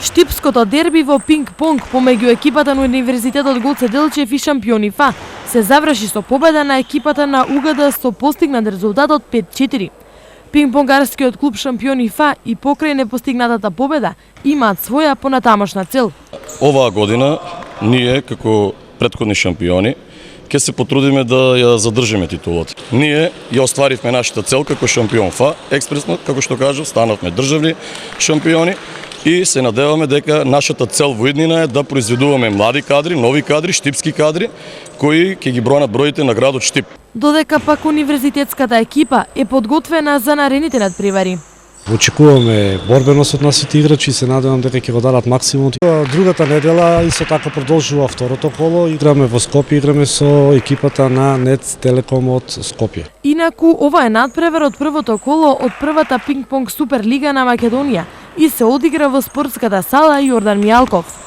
Штипското дерби во пинг-понг помеѓу екипата на Универзитетот Гоце Делчев и шампиони ФА се заврши со победа на екипата на УГД со постигнат резултатот 5-4. Пинг-понгарскиот клуб шампиони ФА и покрај непостигнатата победа имаат своја понатамошна цел. Оваа година ние како претходни шампиони ќе се потрудиме да ја задржиме титулата. Ние ја остваривме нашата цел како шампион ФА, експресно, како што кажав, станавме државни шампиони и се надеваме дека нашата цел во иднина е да произведуваме млади кадри, нови кадри, штипски кадри, кои ќе ги бројнат броите на градот Штип. Додека пак универзитетската екипа е подготвена за наредните надпревари. Очекуваме борбеност од нашите играчи и се надевам дека ќе го дадат максимум. Другата недела исто така продолжува второто коло, играме во Скопје, играме со екипата на НЕЦ Телеком од Скопје. Инаку ова е надпревар од првото коло од првата пинг-понг Суперлига на Македонија и се одигра во спортската сала Јордан Мијалков.